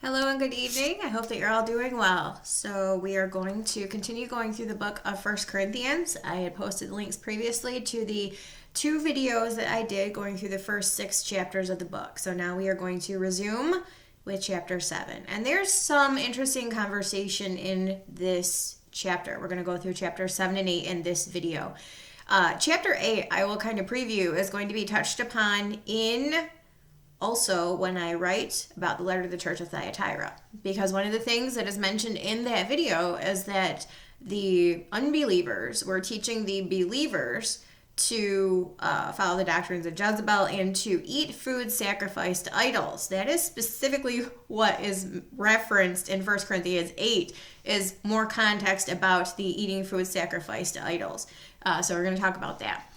Hello and good evening. I hope that you're all doing well. So we are going to continue going through the book of First Corinthians. I had posted links previously to the 2 videos that I did going through the first 6 chapters of the book. So now we are going to resume with chapter 7. And there's some interesting conversation in this chapter. We're going to go through chapter 7 and 8 in this video. Chapter 8, I will kind of preview, is going to be touched upon in also when I write about the letter to the church of Thyatira, because one of the things that is mentioned in that video is that the unbelievers were teaching the believers to follow the doctrines of Jezebel and to eat food sacrificed to idols. That is specifically what is referenced in 1 Corinthians 8, is more context about the eating food sacrificed to idols. So we're going to talk about that.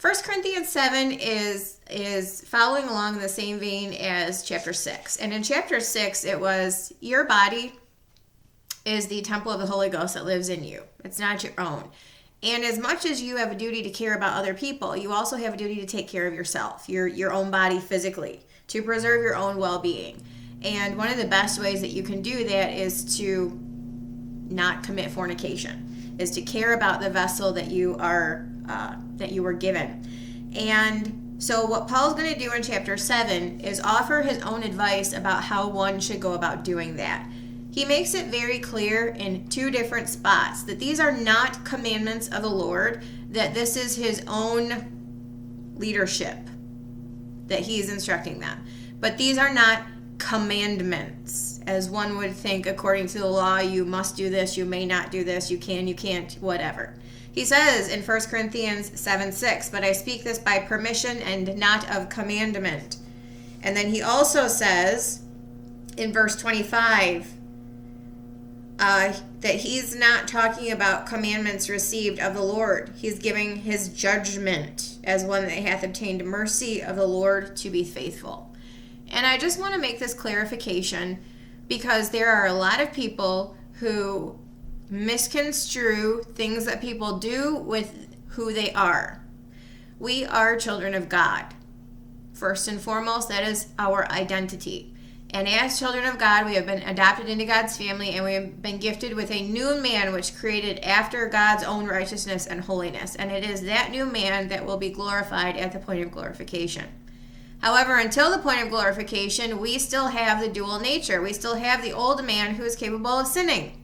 1 Corinthians 7 is following along in the same vein as chapter 6. And in chapter 6, it was, your body is the temple of the Holy Ghost that lives in you. It's not your own. And as much as you have a duty to care about other people, you also have a duty to take care of yourself, your own body physically, to preserve your own well-being. And one of the best ways that you can do that is to not commit fornication, is to care about the vessel that you are that you were given. And so what Paul's going to do in chapter 7 is offer his own advice about how one should go about doing that. He makes it very clear in 2 different spots that these are not commandments of the Lord, that this is his own leadership that he's instructing them. But these are not commandments, as one would think according to the law. You must do this, you may not do this, you can, you can't, whatever. He says in 1 Corinthians 7:6, but I speak this by permission and not of commandment. And then he also says in verse 25 that he's not talking about commandments received of the Lord. He's giving his judgment as one that hath obtained mercy of the Lord to be faithful. And I just want to make this clarification, because there are a lot of people who misconstrue things that people do with who they are. We are children of God. First and foremost, that is our identity. And as children of God, we have been adopted into God's family, and we have been gifted with a new man which created after God's own righteousness and holiness. And it is that new man that will be glorified at the point of glorification. However, until the point of glorification, we still have the dual nature. We still have the old man who is capable of sinning.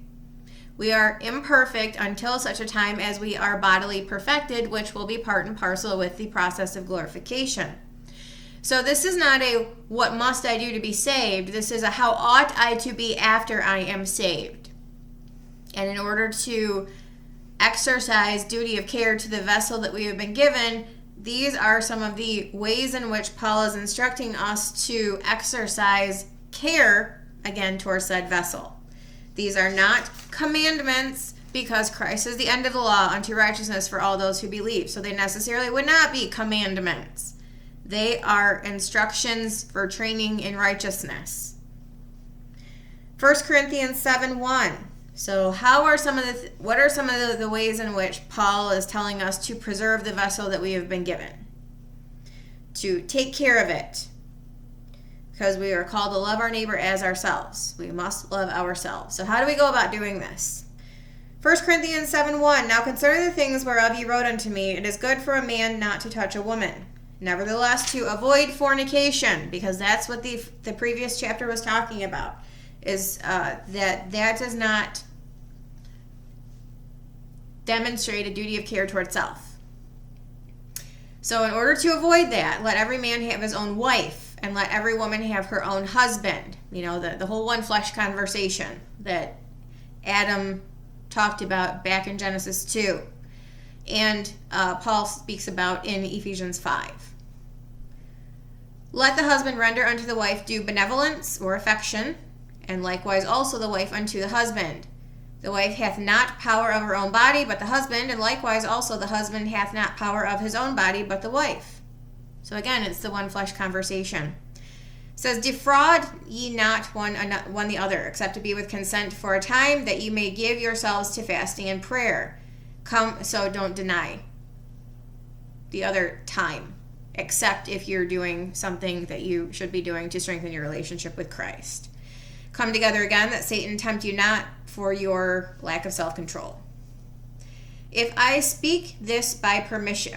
We are imperfect until such a time as we are bodily perfected, which will be part and parcel with the process of glorification. So this is not a what must I do to be saved. This is a how ought I to be after I am saved. And in order to exercise duty of care to the vessel that we have been given, these are some of the ways in which Paul is instructing us to exercise care, again, towards said vessel. These are not commandments, because Christ is the end of the law unto righteousness for all those who believe. So they necessarily would not be commandments. They are instructions for training in righteousness. 1 Corinthians 7:1. So what are some of the ways in which Paul is telling us to preserve the vessel that we have been given? To take care of it. Because we are called to love our neighbor as ourselves. We must love ourselves. So how do we go about doing this? 1 Corinthians 7:1, now concerning the things whereof ye wrote unto me, it is good for a man not to touch a woman. Nevertheless, to avoid fornication, because that's what the previous chapter was talking about, is that does not demonstrate a duty of care toward self. So in order to avoid that, let every man have his own wife, and let every woman have her own husband. You know, the whole one flesh conversation that Adam talked about back in Genesis 2. And Paul speaks about in Ephesians 5. Let the husband render unto the wife due benevolence or affection, and likewise also the wife unto the husband. The wife hath not power of her own body, but the husband, and likewise also the husband hath not power of his own body, but the wife. So again, it's the one flesh conversation. It says, defraud ye not one the other, except to be with consent for a time, that ye may give yourselves to fasting and prayer. So don't deny the other time, except if you're doing something that you should be doing to strengthen your relationship with Christ. come together again, that Satan tempt you not for your lack of self-control. If I speak this by permission,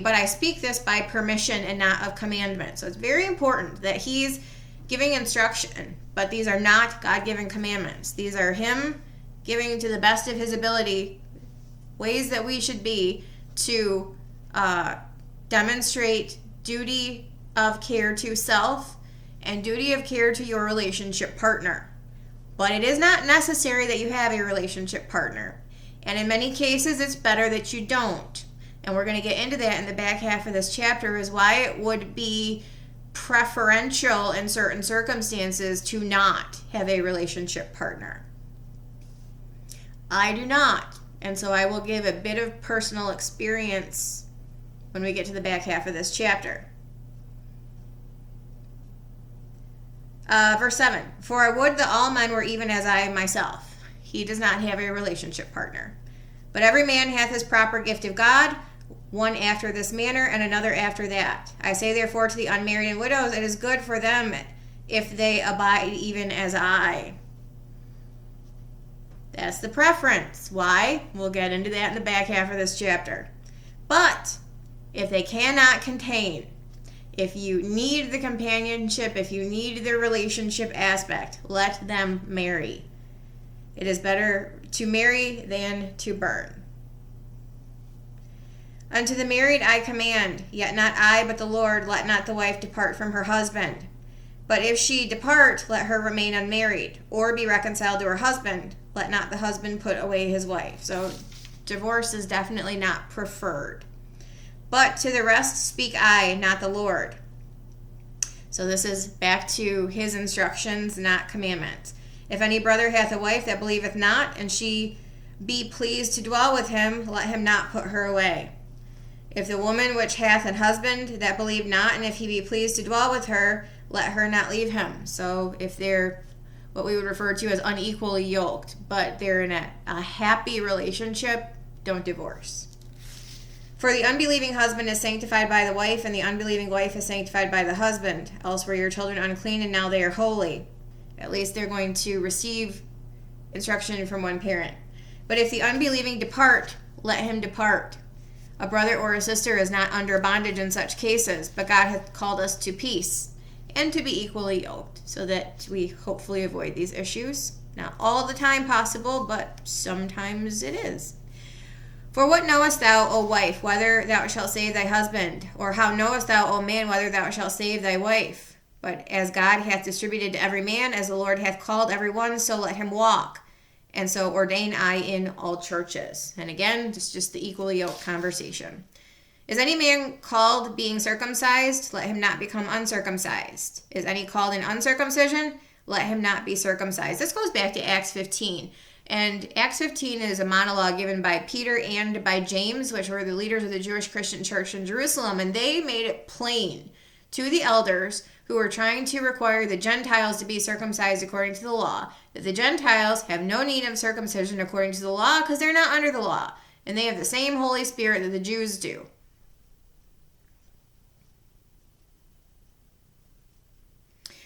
but I speak this by permission and not of commandment. So it's very important that he's giving instruction, but these are not God-given commandments. These are him giving to the best of his ability ways that we should be to demonstrate duty of care to self and duty of care to your relationship partner. But it is not necessary that you have a relationship partner. And in many cases, it's better that you don't. And we're going to get into that in the back half of this chapter, is why it would be preferential in certain circumstances to not have a relationship partner. I do not. And so I will give a bit of personal experience when we get to the back half of this chapter. Verse 7, for I would that all men were even as I myself. He does not have a relationship partner. But every man hath his proper gift of God, one after this manner, and another after that. I say therefore to the unmarried and widows, it is good for them if they abide even as I. That's the preference. Why? We'll get into that in the back half of this chapter. But if they cannot contain, if you need the companionship, if you need the relationship aspect, let them marry. It is better to marry than to burn. Unto the married I command, yet not I, but the Lord, let not the wife depart from her husband. But if she depart, let her remain unmarried, or be reconciled to her husband. Let not the husband put away his wife. So divorce is definitely not preferred. But to the rest speak I, not the Lord. So this is back to his instructions, not commandments. If any brother hath a wife that believeth not, and she be pleased to dwell with him, let him not put her away. If the woman which hath an husband that believe not, and if he be pleased to dwell with her, let her not leave him. So if they're what we would refer to as unequally yoked, but they're in a happy relationship, don't divorce. For the unbelieving husband is sanctified by the wife, and the unbelieving wife is sanctified by the husband. Else were your children unclean, and now they are holy. At least they're going to receive instruction from one parent. But if the unbelieving depart, let him depart. A brother or a sister is not under bondage in such cases, but God hath called us to peace and to be equally yoked, so that we hopefully avoid these issues. Not all the time possible, but sometimes it is. For what knowest thou, O wife, whether thou shalt save thy husband? Or how knowest thou, O man, whether thou shalt save thy wife? But as God hath distributed to every man, as the Lord hath called every one, so let him walk. And so ordain I in all churches. And again, it's just the equally yoked conversation. Is any man called being circumcised? Let him not become uncircumcised. Is any called in uncircumcision? Let him not be circumcised. This goes back to Acts 15. And Acts 15 is a monologue given by Peter and by James, which were the leaders of the Jewish Christian church in Jerusalem. And they made it plain to the elders who were trying to require the Gentiles to be circumcised according to the law, that the Gentiles have no need of circumcision according to the law because they're not under the law. And they have the same Holy Spirit that the Jews do.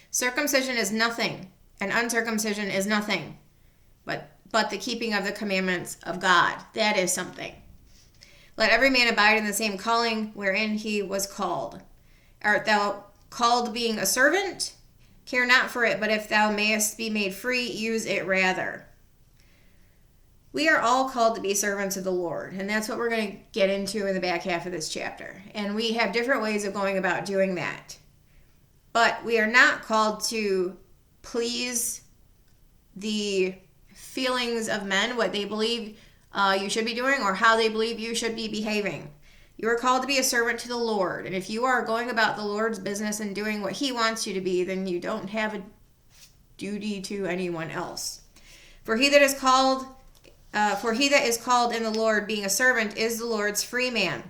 Circumcision is nothing, and uncircumcision is nothing, but the keeping of the commandments of God. That is something. Let every man abide in the same calling wherein he was called. Art thou called being a servant? Care not for it, but if thou mayest be made free, use it rather. We are all called to be servants of the Lord, and that's what we're going to get into in the back half of this chapter. And we have different ways of going about doing that. But we are not called to please the feelings of men, what they believe you should be doing, or how they believe you should be behaving. You are called to be a servant to the Lord. And if you are going about the Lord's business and doing what he wants you to be, then you don't have a duty to anyone else. For he that is called in the Lord being a servant is the Lord's free man.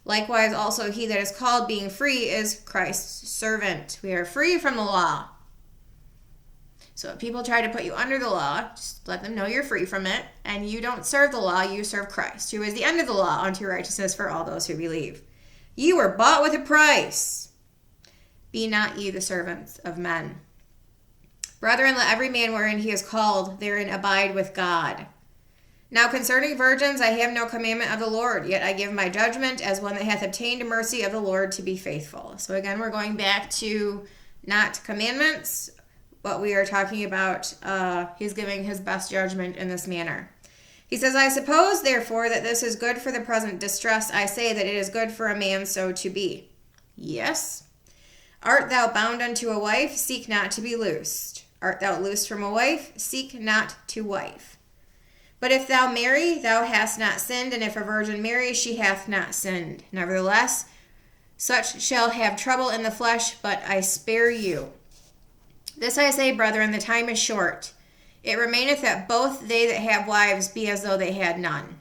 Likewise, also he that is called being free is Christ's servant. We are free from the law. So if people try to put you under the law, just let them know you're free from it. And you don't serve the law, you serve Christ, who is the end of the law unto righteousness for all those who believe. Ye were bought with a price. Be not ye the servants of men. Brethren, let every man wherein he is called therein abide with God. Now concerning virgins, I have no commandment of the Lord, yet I give my judgment as one that hath obtained mercy of the Lord to be faithful. So again, we're going back to not commandments, but we are talking about he's giving his best judgment in this manner. He says, I suppose, therefore, that this is good for the present distress. I say that it is good for a man so to be. Yes. Art thou bound unto a wife? Seek not to be loosed. Art thou loosed from a wife? Seek not to wife. But if thou marry, thou hast not sinned, and if a virgin marry, she hath not sinned. Nevertheless, such shall have trouble in the flesh, but I spare you. This I say, brethren, the time is short. It remaineth that both they that have wives be as though they had none.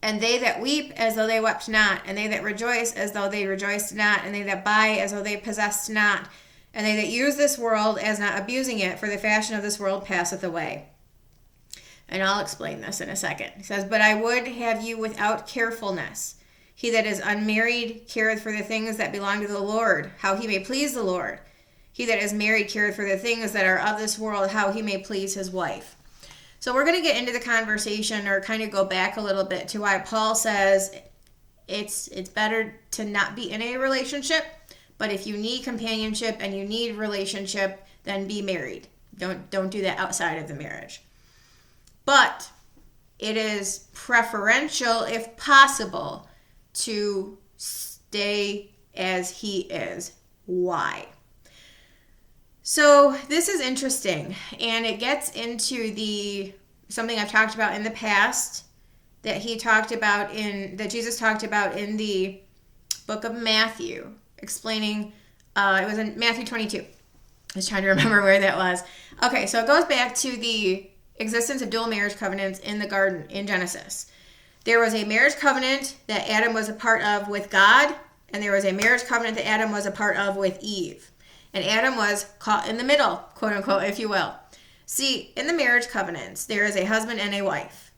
And they that weep as though they wept not, and they that rejoice as though they rejoiced not, and they that buy as though they possessed not, and they that use this world as not abusing it, for the fashion of this world passeth away. And I'll explain this in a second. He says, but I would have you without carefulness. He that is unmarried careth for the things that belong to the Lord, how he may please the Lord. He that is married careth for the things that are of this world, how he may please his wife. So we're going to get into the conversation, or kind of go back a little bit to why Paul says it's better to not be in a relationship, but if you need companionship and you need relationship, then be married. Don't do that outside of the marriage. But it is preferential, if possible, to stay as he is. Why? So this is interesting, and it gets into something I've talked about in the past that Jesus talked about in the book of Matthew, explaining, it was in Matthew 22. I was trying to remember where that was. Okay, so it goes back to the existence of dual marriage covenants in the garden in Genesis. There was a marriage covenant that Adam was a part of with God, and there was a marriage covenant that Adam was a part of with Eve. And Adam was caught in the middle, quote unquote, if you will. See, in the marriage covenants, there is a husband and a wife.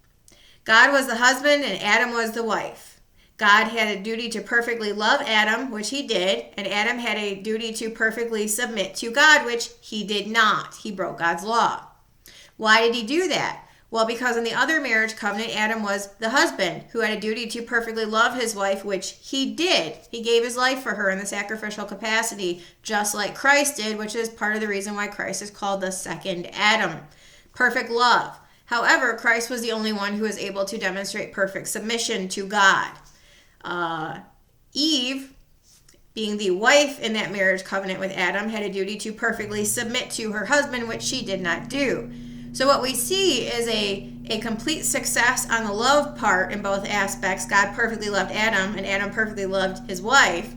God was the husband and Adam was the wife. God had a duty to perfectly love Adam, which he did, and Adam had a duty to perfectly submit to God, which he did not. He broke God's law. Why did he do that? Well, because in the other marriage covenant, Adam was the husband who had a duty to perfectly love his wife, which he did. He gave his life for her in the sacrificial capacity, just like Christ did, which is part of the reason why Christ is called the second Adam. Perfect love. However, Christ was the only one who was able to demonstrate perfect submission to God. Eve, being the wife in that marriage covenant with Adam, had a duty to perfectly submit to her husband, which she did not do. So what we see is a complete success on the love part in both aspects. God perfectly loved Adam, and Adam perfectly loved his wife.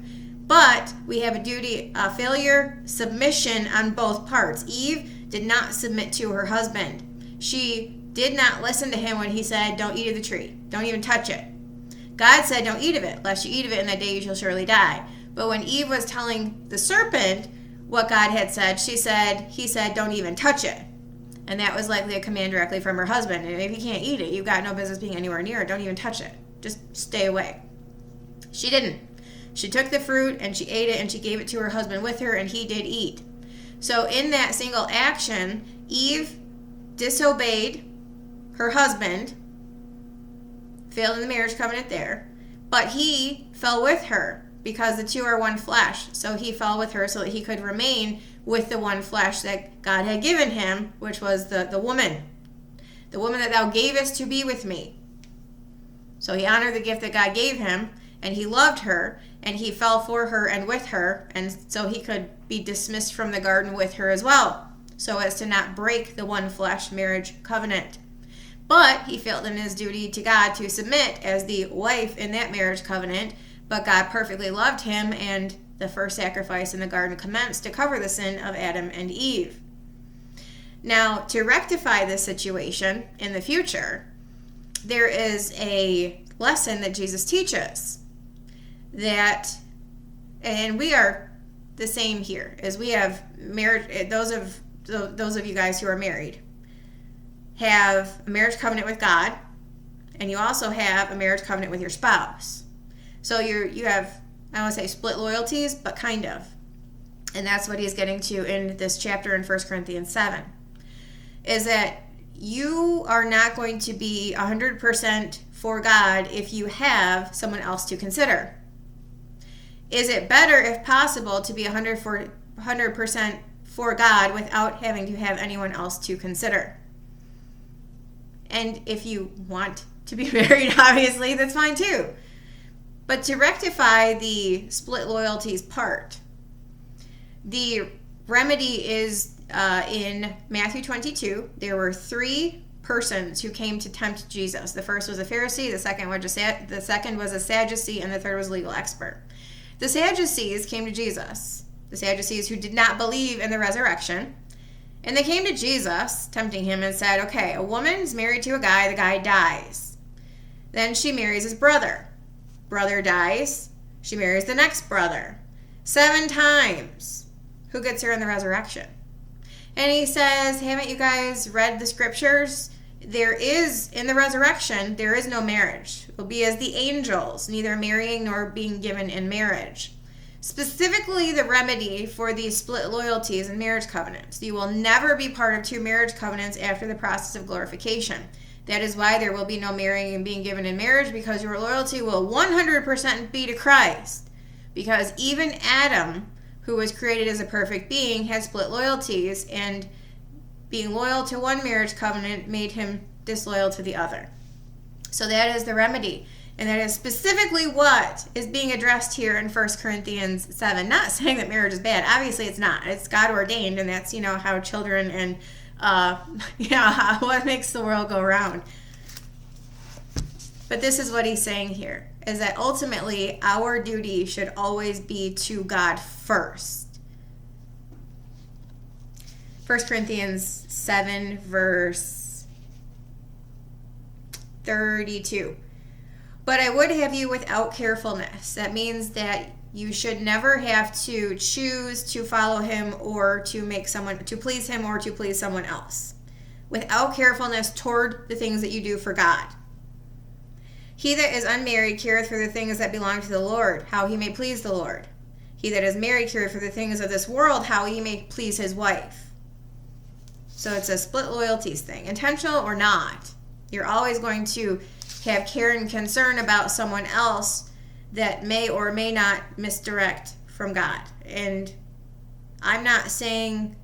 But we have a duty, failure, submission on both parts. Eve did not submit to her husband. She did not listen to him when he said, don't eat of the tree. Don't even touch it. God said, don't eat of it, lest you eat of it in that day you shall surely die. But when Eve was telling the serpent what God had said, he said, don't even touch it. And that was likely a command directly from her husband. And if you can't eat it, you've got no business being anywhere near it. Don't even touch it. Just stay away. She didn't. She took the fruit and she ate it and she gave it to her husband with her, and he did eat. So in that single action, Eve disobeyed her husband, failed in the marriage covenant there, but he fell with her because the two are one flesh. So he fell with her so that he could remain with the one flesh that God had given him, which was the woman. The woman that thou gavest to be with me. So he honored the gift that God gave him, and he loved her, and he fell for her and with her, and so he could be dismissed from the garden with her as well, so as to not break the one flesh marriage covenant. But he failed in his duty to God to submit as the wife in that marriage covenant, but God perfectly loved him, and the first sacrifice in the garden commenced to cover the sin of Adam and Eve. Now, to rectify this situation in the future, there is a lesson that Jesus teaches that, and we are the same here, as we have married, those of you guys who are married have a marriage covenant with God, and you also have a marriage covenant with your spouse. So you have, I don't want to say split loyalties, but kind of. and that's what he's getting to in this chapter in 1 Corinthians 7, is that you are not going to be 100% for God if you have someone else to consider. Is it better, if possible, to be 100% for God without having to have anyone else to consider? And if you want to be married, obviously, that's fine too. But to rectify the split loyalties part, the remedy is in Matthew 22. There were 3 persons who came to tempt Jesus. The first was a Pharisee, the second was a Sadducee, and the third was a legal expert. The Sadducees came to Jesus, the Sadducees who did not believe in the resurrection. And they came to Jesus, tempting him, and said, okay, a woman's married to a guy, the guy dies. Then she marries his brother. Brother dies, she marries the next brother. 7 times. Who gets her in the resurrection? And he says, haven't you guys read the scriptures? There is, in the resurrection, there is no marriage. It will be as the angels, neither marrying nor being given in marriage. Specifically, the remedy for these split loyalties and marriage covenants. You will never be part of 2 marriage covenants after the process of glorification. That is why there will be no marrying and being given in marriage, because your loyalty will 100% be to Christ. Because even Adam, who was created as a perfect being, had split loyalties, and being loyal to one marriage covenant made him disloyal to the other. So that is the remedy. And that is specifically what is being addressed here in 1 Corinthians 7. Not saying that marriage is bad. Obviously it's not. It's God ordained, and that's, how children and, what makes the world go round. But this is what he's saying here, is that ultimately our duty should always be to God first. 1 Corinthians 7, verse 32. But I would have you without carefulness. That means that you should never have to choose to follow him or to please him or to please someone else. Without carefulness toward the things that you do for God. He that is unmarried careth for the things that belong to the Lord, how he may please the Lord. He that is married careth for the things of this world, how he may please his wife. So it's a split loyalties thing, intentional or not. You're always going to have care and concern about someone else that may or may not misdirect from God. And I'm not saying,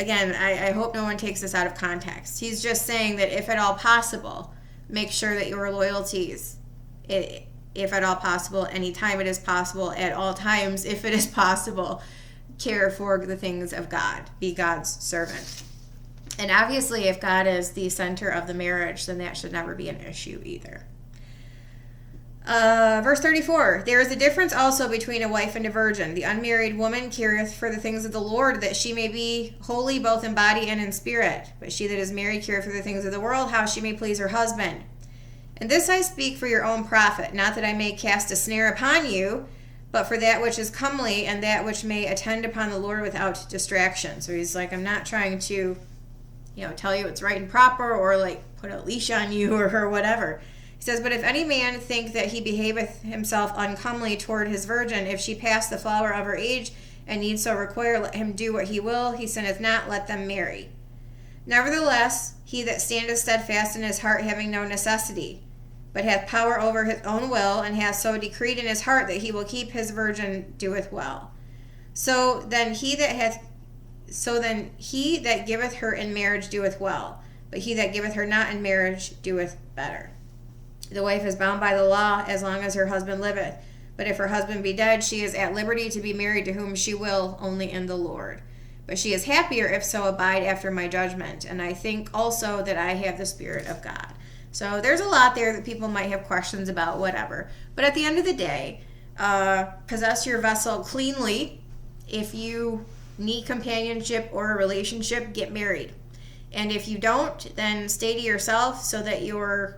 again, I hope no one takes this out of context. He's just saying that if at all possible, make sure that your loyalties, if at all possible, anytime it is possible, at all times, if it is possible, care for the things of God. Be God's servant. And obviously, if God is the center of the marriage, then that should never be an issue either. Verse 34, there is a difference also between a wife and a virgin. The unmarried woman careth for the things of the Lord, that she may be holy both in body and in spirit. But she that is married careth for the things of the world, how she may please her husband. And this I speak for your own profit, not that I may cast a snare upon you, but for that which is comely, and that which may attend upon the Lord without distraction. So he's like, I'm not trying to tell you it's right and proper, or put a leash on you or whatever. He says, but if any man think that he behaveth himself uncomely toward his virgin, if she pass the flower of her age, and need so require, let him do what he will, he sinneth not, let them marry. Nevertheless, he that standeth steadfast in his heart, having no necessity, but hath power over his own will, and hath so decreed in his heart that he will keep his virgin, doeth well. So then he that giveth her in marriage doeth well, but he that giveth her not in marriage doeth better. The wife is bound by the law as long as her husband liveth, but if her husband be dead, she is at liberty to be married to whom she will, only in the Lord. But she is happier if so abide after my judgment, and I think also that I have the Spirit of God. So there's a lot there that people might have questions about, whatever. But at the end of the day, possess your vessel cleanly. If you need companionship or a relationship, get married. And if you don't, then stay to yourself so that your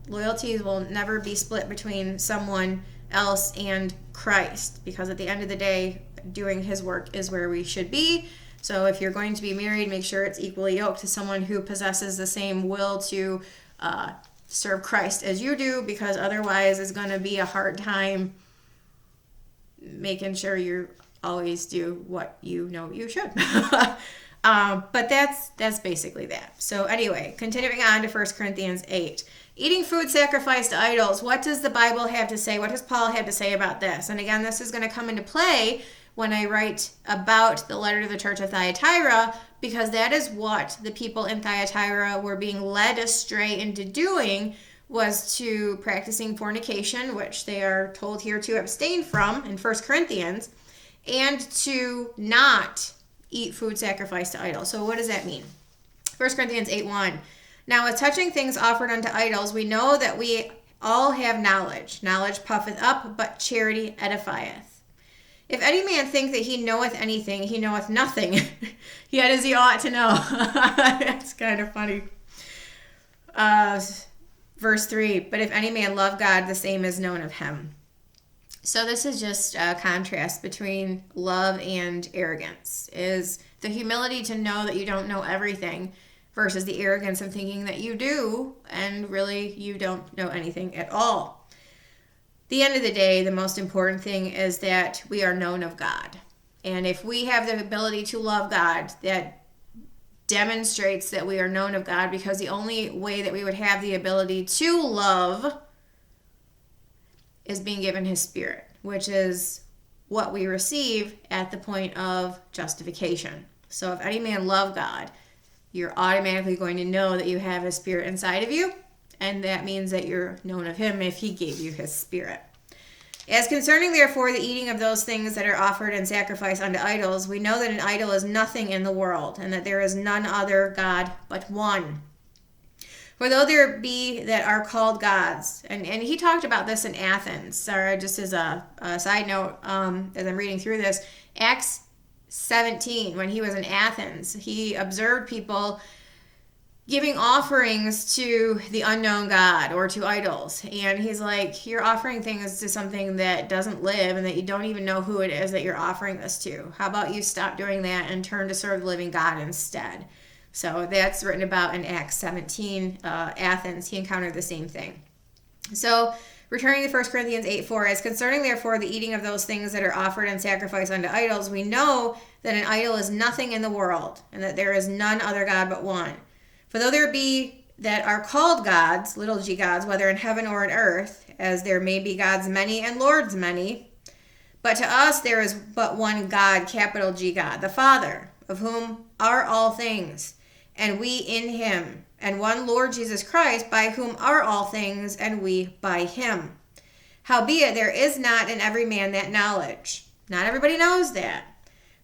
loyalties will never be split between someone else and Christ. Because at the end of the day, doing his work is where we should be. So if you're going to be married, make sure it's equally yoked to someone who possesses the same will to serve Christ as you do, because otherwise it's going to be a hard time making sure you're always do what you know you should. But that's basically that. So anyway, continuing on to 1 Corinthians 8. Eating food sacrificed to idols. What does the Bible have to say? What does Paul have to say about this? And again, this is going to come into play when I write about the letter to the church of Thyatira, because that is what the people in Thyatira were being led astray into doing, was to practicing fornication, which they are told here to abstain from in 1 Corinthians, and to not eat food sacrificed to idols. So what does that mean? 1 Corinthians 8:1. Now with touching things offered unto idols, we know that we all have knowledge. Knowledge puffeth up, but charity edifieth. If any man think that he knoweth anything, he knoweth nothing, yet as he ought to know. That's kind of funny. Verse 3, but if any man love God, the same is known of him. So this is just a contrast between love and arrogance, is the humility to know that you don't know everything versus the arrogance of thinking that you do and really you don't know anything at all. The end of the day, the most important thing is that we are known of God. And if we have the ability to love God, that demonstrates that we are known of God, because the only way that we would have the ability to love is being given his Spirit, which is what we receive at the point of justification. So if any man love God, you're automatically going to know that you have his Spirit inside of you, and that means that you're known of him if he gave you his Spirit. As concerning, therefore, the eating of those things that are offered and sacrificed unto idols, we know that an idol is nothing in the world, and that there is none other God but one. For though there be that are called gods, and he talked about this in Athens, or just as a side note, as I'm reading through this, Acts 17, when he was in Athens, he observed people giving offerings to the unknown God or to idols. And he's like, you're offering things to something that doesn't live and that you don't even know who it is that you're offering this to. How about you stop doing that and turn to serve the living God instead? So that's written about in Acts 17, Athens. He encountered the same thing. So returning to 1 Corinthians 8:4, as concerning therefore the eating of those things that are offered and sacrificed unto idols, we know that an idol is nothing in the world, and that there is none other God but one. For though there be that are called gods, little g gods, whether in heaven or in earth, as there may be gods many and lords many, but to us there is but one God, capital G God, the Father, of whom are all things, and we in him, and one Lord Jesus Christ, by whom are all things, and we by him. Howbeit there is not in every man that knowledge. Not everybody knows that.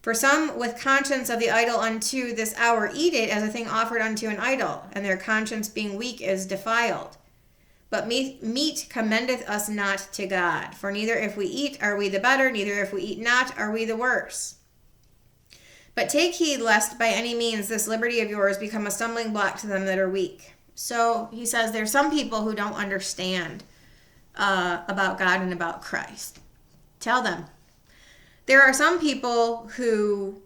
For some with conscience of the idol unto this hour eat it as a thing offered unto an idol, and their conscience being weak is defiled. But meat commendeth us not to God. For neither if we eat are we the better, neither if we eat not are we the worse. But take heed lest by any means this liberty of yours become a stumbling block to them that are weak. So he says there's some people who don't understand about God and about Christ. Tell them. There are some people who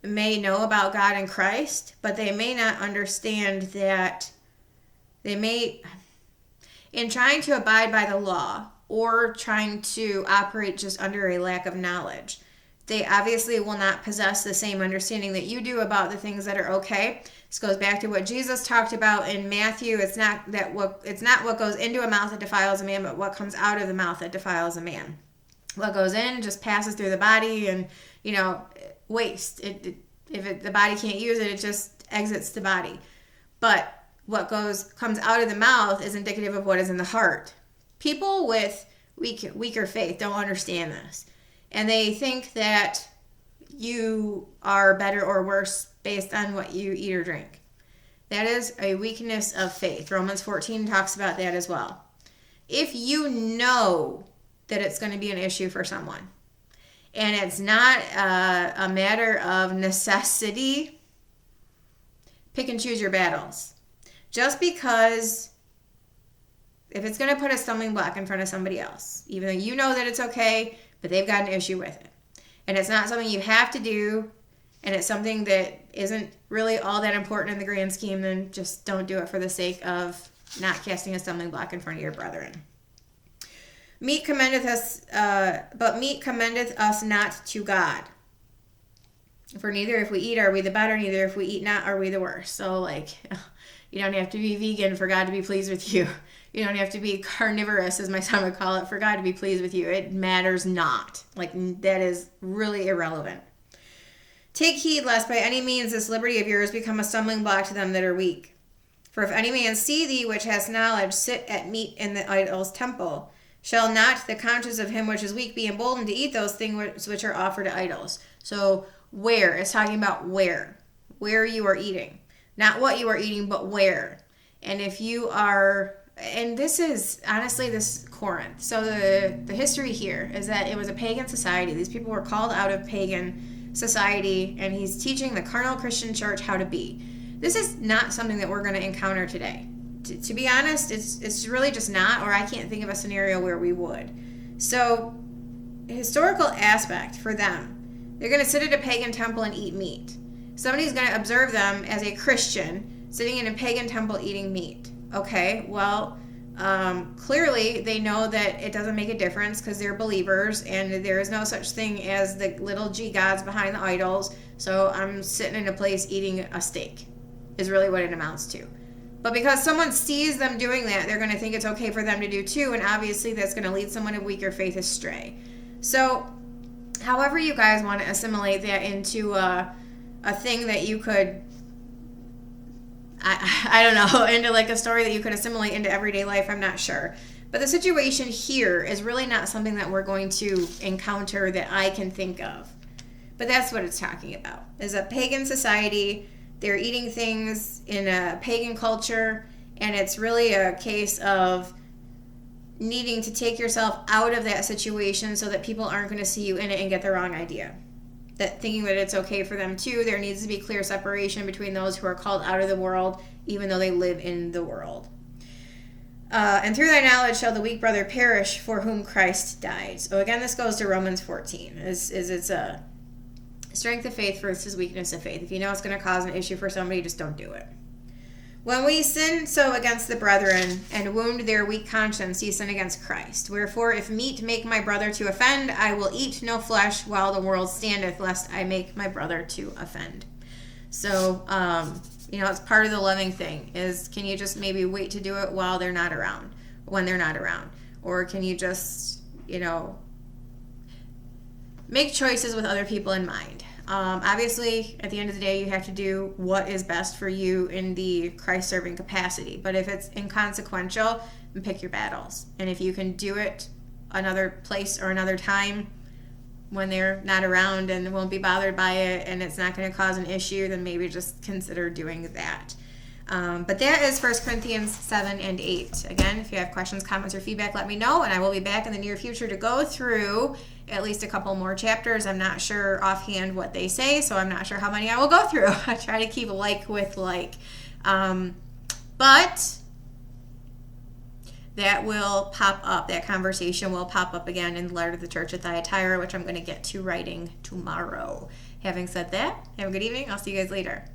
may know about God and Christ, but they may not understand that they may, in trying to abide by the law or trying to operate just under a lack of knowledge, they obviously will not possess the same understanding that you do about the things that are okay. This goes back to what Jesus talked about in Matthew. It's not what goes into a mouth that defiles a man, but what comes out of the mouth that defiles a man. What goes in just passes through the body and, waste. The body can't use it, it just exits the body. But what comes out of the mouth is indicative of what is in the heart. People with weaker faith don't understand this. And they think that you are better or worse based on what you eat or drink. That is a weakness of faith. Romans 14 talks about that as well. If you know that it's going to be an issue for someone, and it's not a matter of necessity, pick and choose your battles. Just because if it's going to put a stumbling block in front of somebody else, even though you know that it's okay, but they've got an issue with it, and it's not something you have to do, and it's something that isn't really all that important in the grand scheme, then just don't do it for the sake of not casting a stumbling block in front of your brethren. Meat commendeth us, but meat commendeth us not to God. For neither if we eat are we the better, neither if we eat not are we the worse. So like, you don't have to be vegan for God to be pleased with you. You don't have to be carnivorous, as my son would call it, for God to be pleased with you. It matters not. Like, that is really irrelevant. Take heed lest by any means this liberty of yours become a stumbling block to them that are weak. For if any man see thee which has knowledge sit at meat in the idol's temple, shall not the conscience of him which is weak be emboldened to eat those things which are offered to idols? So where? It's talking about where you are eating. Not what you are eating, but where. And if you are, and this is, honestly, this Corinth. So the history here is that it was a pagan society. These people were called out of pagan society, and he's teaching the carnal Christian church how to be. This is not something that we're going to encounter today. To be honest, it's really just not, or I can't think of a scenario where we would. So, historical aspect for them. They're going to sit at a pagan temple and eat meat. Somebody's going to observe them as a Christian sitting in a pagan temple eating meat. Okay, well, clearly they know that it doesn't make a difference because they're believers and there is no such thing as the little g gods behind the idols. So I'm sitting in a place eating a steak is really what it amounts to. But because someone sees them doing that, they're going to think it's okay for them to do too, and obviously that's going to lead someone of weaker faith astray. So however you guys want to assimilate that into a thing that you could, I don't know, into like a story that you could assimilate into everyday life, I'm not sure. But the situation here is really not something that we're going to encounter that I can think of. But that's what it's talking about. Is a pagan society, they're eating things in a pagan culture, and it's really a case of needing to take yourself out of that situation so that people aren't going to see you in it and get the wrong idea. That thinking that it's okay for them too, there needs to be clear separation between those who are called out of the world, even though they live in the world. And through thy knowledge shall the weak brother perish for whom Christ died. So again, this goes to Romans 14. It's a strength of faith versus weakness of faith. If you know it's going to cause an issue for somebody, just don't do it. When we sin so against the brethren and wound their weak conscience, ye sin against Christ. Wherefore, if meat make my brother to offend, I will eat no flesh while the world standeth, lest I make my brother to offend. So, it's part of the loving thing is, can you just maybe wait to do it while they're not around, when they're not around? Or can you just, make choices with other people in mind? Obviously, at the end of the day, you have to do what is best for you in the Christ-serving capacity. But if it's inconsequential, then pick your battles. And if you can do it another place or another time when they're not around and won't be bothered by it and it's not going to cause an issue, then maybe just consider doing that. But that is 1 Corinthians 7 and 8. Again, if you have questions, comments, or feedback, let me know, and I will be back in the near future to go through at least a couple more chapters. I'm not sure offhand what they say, so I'm not sure how many I will go through. I try to keep like with like. But that will pop up. That conversation will pop up again in the letter to the church at Thyatira, which I'm going to get to writing tomorrow. Having said that, have a good evening. I'll see you guys later.